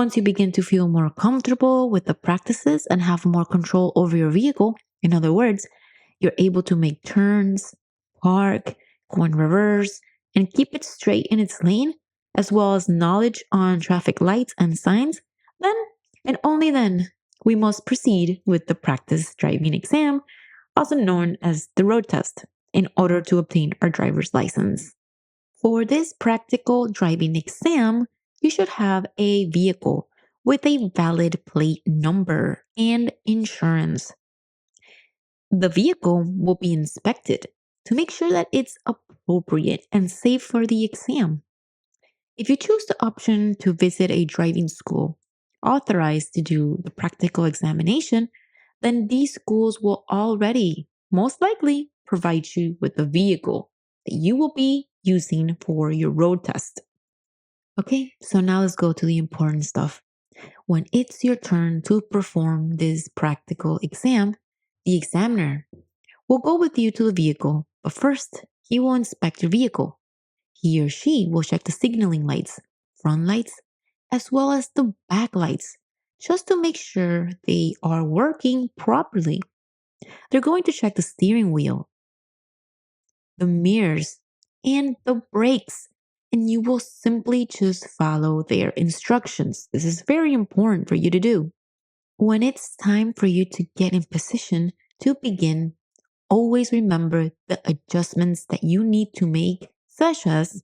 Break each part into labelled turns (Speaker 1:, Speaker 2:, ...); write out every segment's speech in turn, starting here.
Speaker 1: Once you begin to feel more comfortable with the practices and have more control over your vehicle, in other words, you're able to make turns, park, go in reverse, and keep it straight in its lane, as well as knowledge on traffic lights and signs, then and only then we must proceed with the practice driving exam, also known as the road test, in order to obtain our driver's license. For this practical driving exam, you should have a vehicle with a valid plate number and insurance. The vehicle will be inspected to make sure that it's appropriate and safe for the exam. If you choose the option to visit a driving school authorized to do the practical examination, then these schools will already most likely provide you with the vehicle that you will be using for your road test. Okay, so now let's go to the important stuff. When it's your turn to perform this practical exam, the examiner will go with you to the vehicle, but first, he will inspect your vehicle. He or she will check the signaling lights, front lights, as well as the back lights, just to make sure they are working properly. They're going to check the steering wheel, the mirrors, and the brakes, and you will simply just follow their instructions. This is very important for you to do. When it's time for you to get in position to begin, always remember the adjustments that you need to make, such as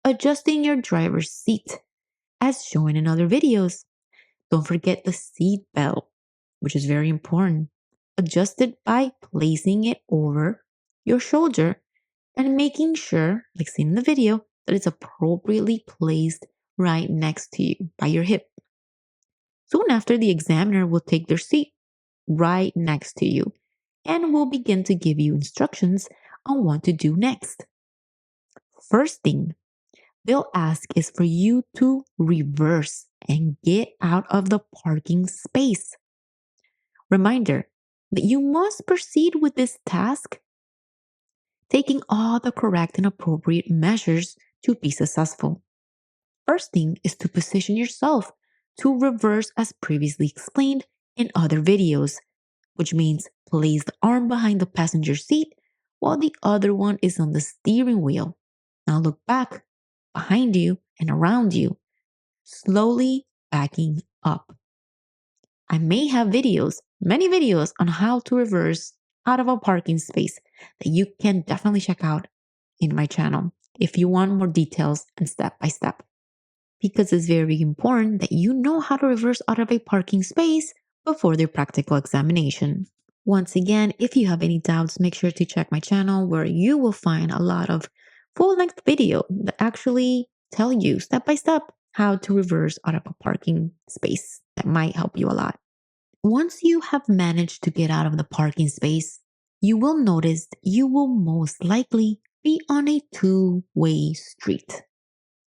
Speaker 1: adjusting your driver's seat, as shown in other videos. Don't forget the seat belt, which is very important. Adjust it by placing it over your shoulder and making sure, like seen in the video, that it's appropriately placed right next to you by your hip. Soon after, the examiner will take their seat right next to you and will begin to give you instructions on what to do next. First thing they'll ask is for you to reverse and get out of the parking space. Reminder that you must proceed with this task taking all the correct and appropriate measures to be successful. First thing is to position yourself to reverse as previously explained in other videos, which means place the arm behind the passenger seat while the other one is on the steering wheel. Now look back, behind you, and around you, slowly backing up. I may have videos, many videos on how to reverse out of a parking space that you can definitely check out in my channel if you want more details and step by step. Because it's very important that you know how to reverse out of a parking space before the practical examination. Once again, if you have any doubts, make sure to check my channel where you will find a lot of full-length video that actually tell you step by step how to reverse out of a parking space. That might help you a lot. Once you have managed to get out of the parking space, you will notice you will most likely be on a two-way street.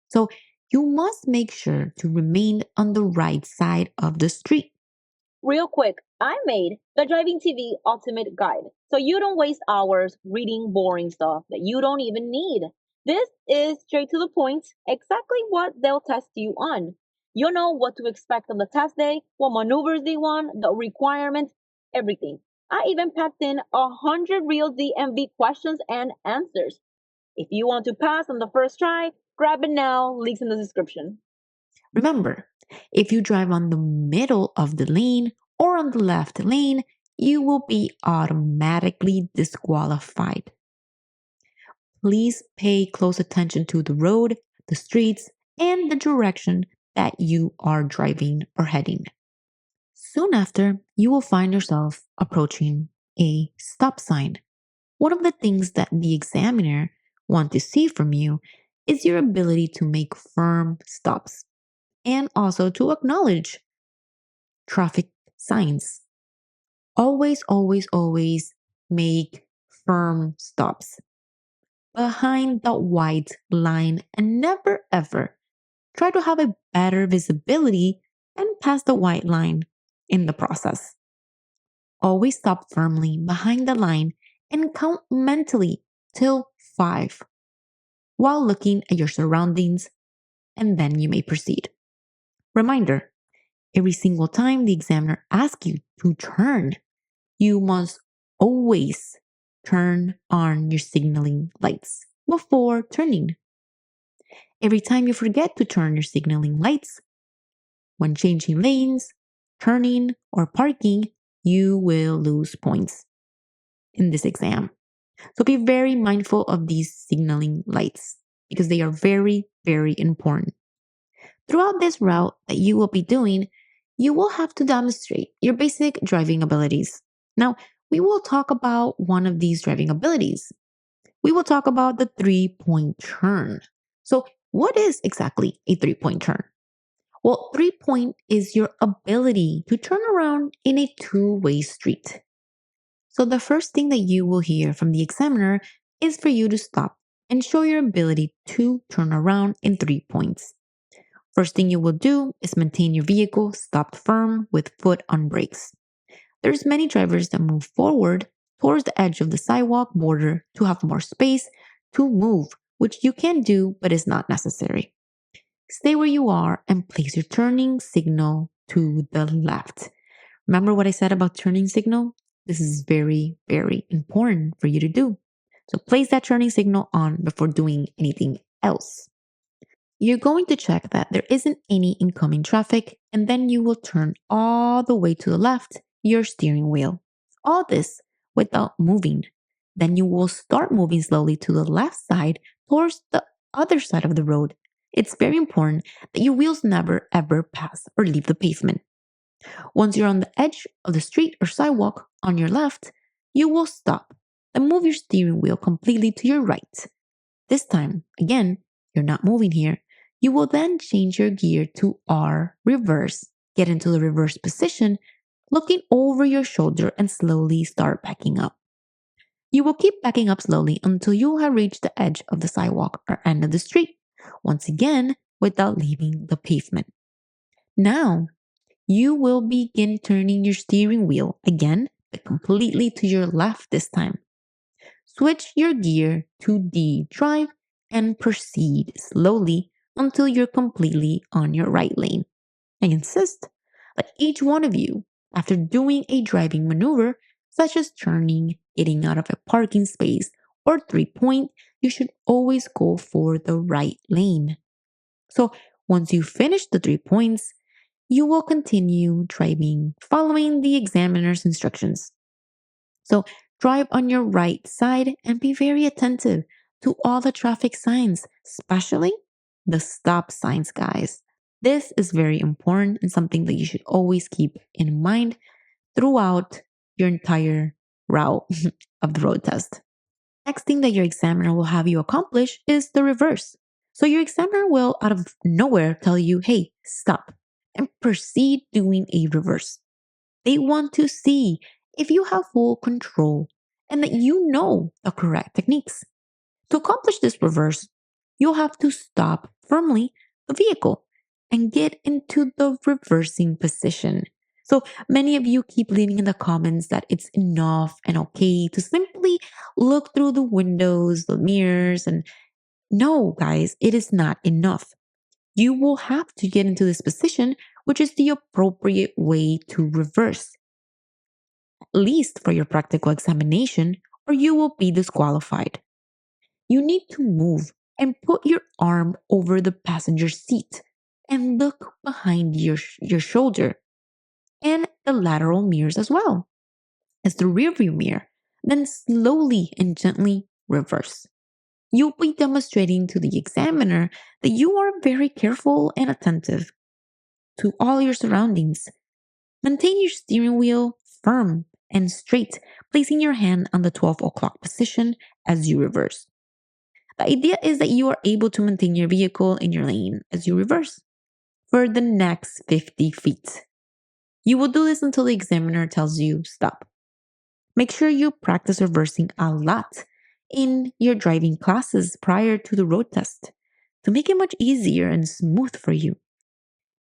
Speaker 1: So you must make sure to remain on the right side of the street.
Speaker 2: Real quick, I made the Driving TV Ultimate Guide so you don't waste hours reading boring stuff that you don't even need. This is straight to the point, exactly what they'll test you on. You'll know what to expect on the test day, what maneuvers they want, the requirements, everything. I even packed in 100 real DMV questions and answers. If you want to pass on the first try, grab it now, links in the description.
Speaker 1: Remember, if you drive on the middle of the lane or on the left lane, you will be automatically disqualified. Please pay close attention to the road, the streets, and the direction that you are driving or heading. Soon after, you will find yourself approaching a stop sign. One of the things that the examiner wants to see from you is your ability to make firm stops and also to acknowledge traffic signs. Always, always, always make firm stops behind the white line and never ever try to have a better visibility and pass the white line in the process. Always stop firmly behind the line and count mentally till 5 while looking at your surroundings, and then you may proceed. Reminder, every single time the examiner asks you to turn, you must always turn on your signaling lights before turning. Every time you forget to turn your signaling lights when changing lanes, turning, or parking, you will lose points in this exam. So be very mindful of these signaling lights because they are very, very important. Throughout this route that you will be doing, you will have to demonstrate your basic driving abilities. Now, we will talk about one of these driving abilities. We will talk about the 3-point turn. So, what is exactly a 3-point turn? Well, 3-point is your ability to turn around in a two-way street. So, the first thing that you will hear from the examiner is for you to stop and show your ability to turn around in 3 points. First thing you will do is maintain your vehicle stopped firm with foot on brakes. There's many drivers that move forward towards the edge of the sidewalk border to have more space to move, which you can do but is not necessary. Stay where you are and place your turning signal to the left. Remember what I said about turning signal? This is very, very important for you to do. So place that turning signal on before doing anything else. You're going to check that there isn't any incoming traffic, and then you will turn all the way to the left, your steering wheel. All this without moving. Then you will start moving slowly to the left side towards the other side of the road. It's very important that your wheels never ever pass or leave the pavement. Once you're on the edge of the street or sidewalk on your left, you will stop and move your steering wheel completely to your right. This time, again, you're not moving here. You will then change your gear to R reverse, get into the reverse position, looking over your shoulder and slowly start backing up. You will keep backing up slowly until you have reached the edge of the sidewalk or end of the street, once again without leaving the pavement. Now, you will begin turning your steering wheel again, but completely to your left this time. Switch your gear to D drive and proceed slowly until you're completely on your right lane. I insist that each one of you, after doing a driving maneuver, such as turning, getting out of a parking space, or 3-point, you should always go for the right lane. So once you finish the 3 points, you will continue driving following the examiner's instructions. So drive on your right side and be very attentive to all the traffic signs, especially the stop signs, guys. This is very important and something that you should always keep in mind throughout your entire route of the road test. Next thing that your examiner will have you accomplish is the reverse. So your examiner will out of nowhere tell you, hey, stop and proceed doing a reverse. They want to see if you have full control and that you know the correct techniques. To accomplish this reverse, you'll have to stop firmly the vehicle and get into the reversing position. So many of you keep leaving in the comments that it's enough and okay to simply look through the windows, the mirrors, and no, guys, it is not enough. You will have to get into this position, which is the appropriate way to reverse, at least for your practical examination, or you will be disqualified. You need to move and put your arm over the passenger seat and look behind your shoulder and the lateral mirrors as well as the rearview mirror. Then slowly and gently reverse. You'll be demonstrating to the examiner that you are very careful and attentive to all your surroundings. Maintain your steering wheel firm and straight, placing your hand on the 12 o'clock position as you reverse. The idea is that you are able to maintain your vehicle in your lane as you reverse for the next 50 feet. You will do this until the examiner tells you stop. Make sure you practice reversing a lot in your driving classes prior to the road test to make it much easier and smooth for you.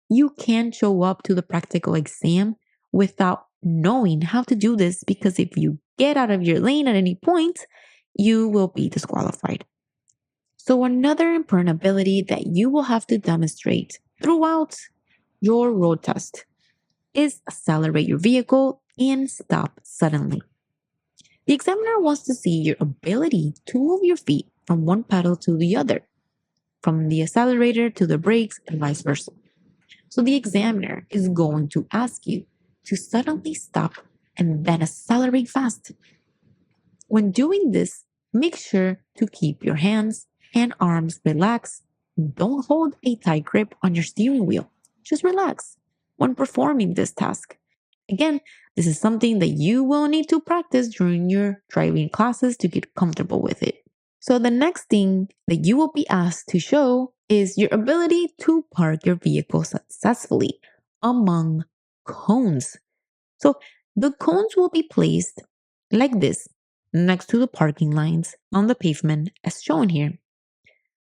Speaker 1: You can't show up to the practical exam without knowing how to do this because if you get out of your lane at any point, you will be disqualified. So, another important ability that you will have to demonstrate throughout Your road test is accelerate your vehicle and stop suddenly. The examiner wants to see your ability to move your feet from one pedal to the other, from the accelerator to the brakes, and vice versa. So the examiner is going to ask you to suddenly stop and then accelerate fast. When doing this, make sure to keep your hands and arms relaxed. Don't hold a tight grip on your steering wheel. Just relax when performing this task. Again, this is something that you will need to practice during your driving classes to get comfortable with it. So, the next thing that you will be asked to show is your ability to park your vehicle successfully among cones. So, the cones will be placed like this next to the parking lines on the pavement as shown here.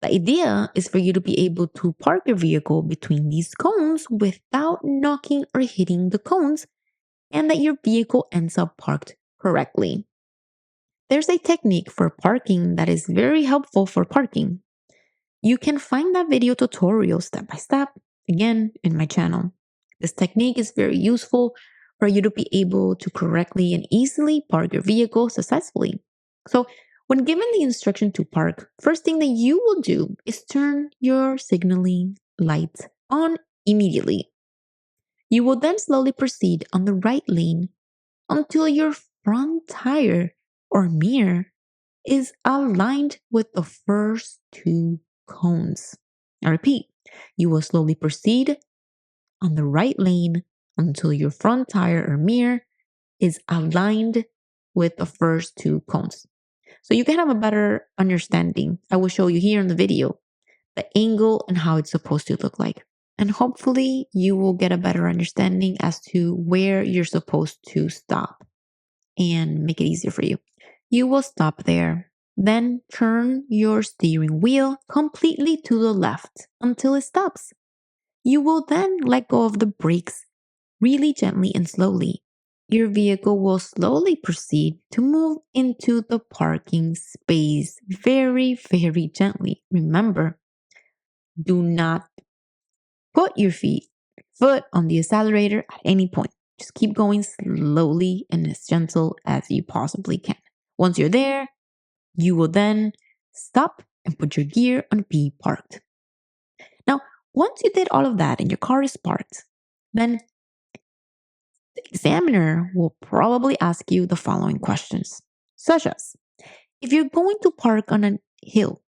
Speaker 1: The idea is for you to be able to park your vehicle between these cones without knocking or hitting the cones and that your vehicle ends up parked correctly. There's a technique for parking that is very helpful for parking. You can find that video tutorial step by step again in my channel. This technique is very useful for you to be able to correctly and easily park your vehicle successfully. So, when given the instruction to park, first thing that you will do is turn your signaling lights on immediately. You will then slowly proceed on the right lane until your front tire or mirror is aligned with the first two cones. I repeat, you will slowly proceed on the right lane until your front tire or mirror is aligned with the first two cones. So you can have a better understanding. I will show you here in the video the angle and how it's supposed to look like. And hopefully you will get a better understanding as to where you're supposed to stop and make it easier for you. You will stop there. Then turn your steering wheel completely to the left until it stops. You will then let go of the brakes really gently and slowly. Your vehicle will slowly proceed to move into the parking space very, very gently. Remember, do not put your foot on the accelerator at any point. Just keep going slowly and as gentle as you possibly can. Once you're there, you will then stop and put your gear on B parked. Now, once you did all of that and your car is parked, then the examiner will probably ask you the following questions, such as if you're going to park on a hill,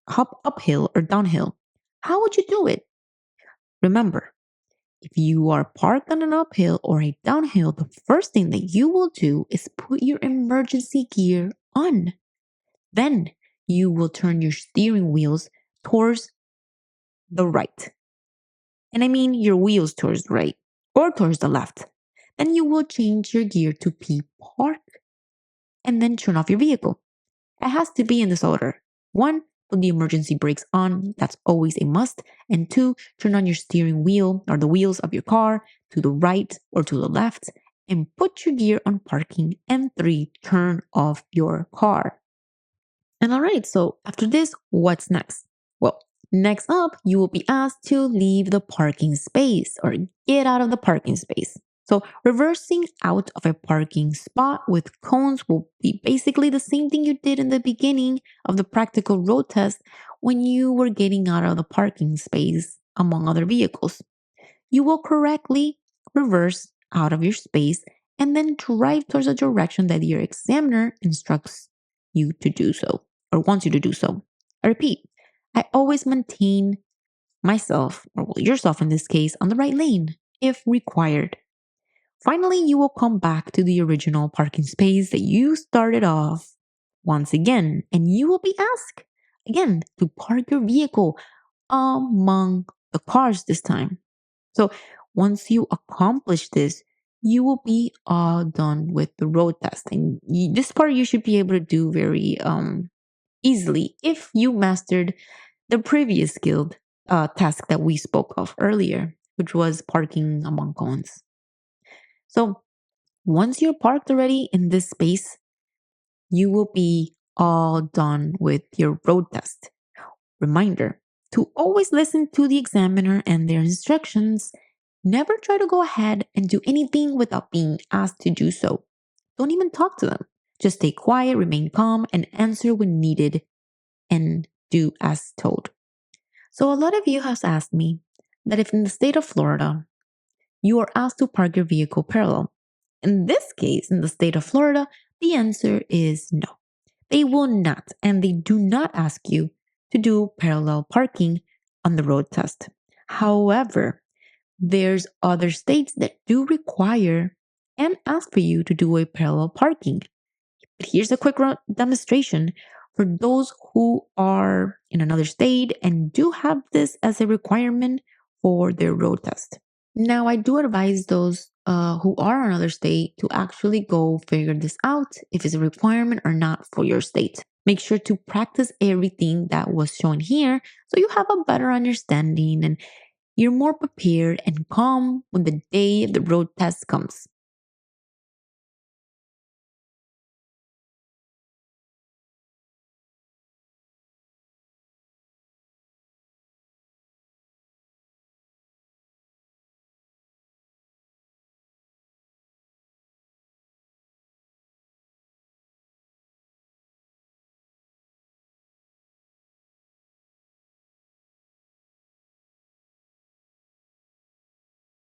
Speaker 1: hop uphill or downhill, how would you do it? Remember, if you are parked on an uphill or a downhill, the first thing that you will do is put your emergency gear on. Then you will turn your steering wheels towards the right. And I mean your wheels towards the right or towards the left. Then you will change your gear to P park and then turn off your vehicle. It has to be in this order. One, put the emergency brakes on. That's always a must. And two, turn on your steering wheel or the wheels of your car to the right or to the left and put your gear on parking. And three, turn off your car. And all right, so after this, what's next? Well, next up, you will be asked to leave the parking space or get out of the parking space. So, reversing out of a parking spot with cones will be basically the same thing you did in the beginning of the practical road test when you were getting out of the parking space among other vehicles. You will correctly reverse out of your space and then drive towards the direction that your examiner instructs you to do so or wants you to do so. I repeat, I always maintain myself, or well, yourself in this case, on the right lane if required. Finally, you will come back to the original parking space that you started off once again, and you will be asked again to park your vehicle among the cars this time. So once you accomplish this, you will be all done with the road test. And this part you should be able to do very easily if you mastered the previous skilled task that we spoke of earlier, which was parking among cones. So once you're parked already in this space, you will be all done with your road test. Reminder to always listen to the examiner and their instructions. Never try to go ahead and do anything without being asked to do so. Don't even talk to them. Just stay quiet, remain calm, and answer when needed and do as told. So, a lot of you have asked me that if in the state of Florida, you are asked to park your vehicle parallel. In this case, in the state of Florida, the answer is no. They will not, and they do not ask you to do parallel parking on the road test. However, there's other states that do require and ask for you to do a parallel parking. But here's a quick demonstration for those who are in another state and do have this as a requirement for their road test. Now, I do advise those who are in another state to actually go figure this out if it's a requirement or not for your state. Make sure to practice everything that was shown here so you have a better understanding and you're more prepared and calm when the day of the road test comes.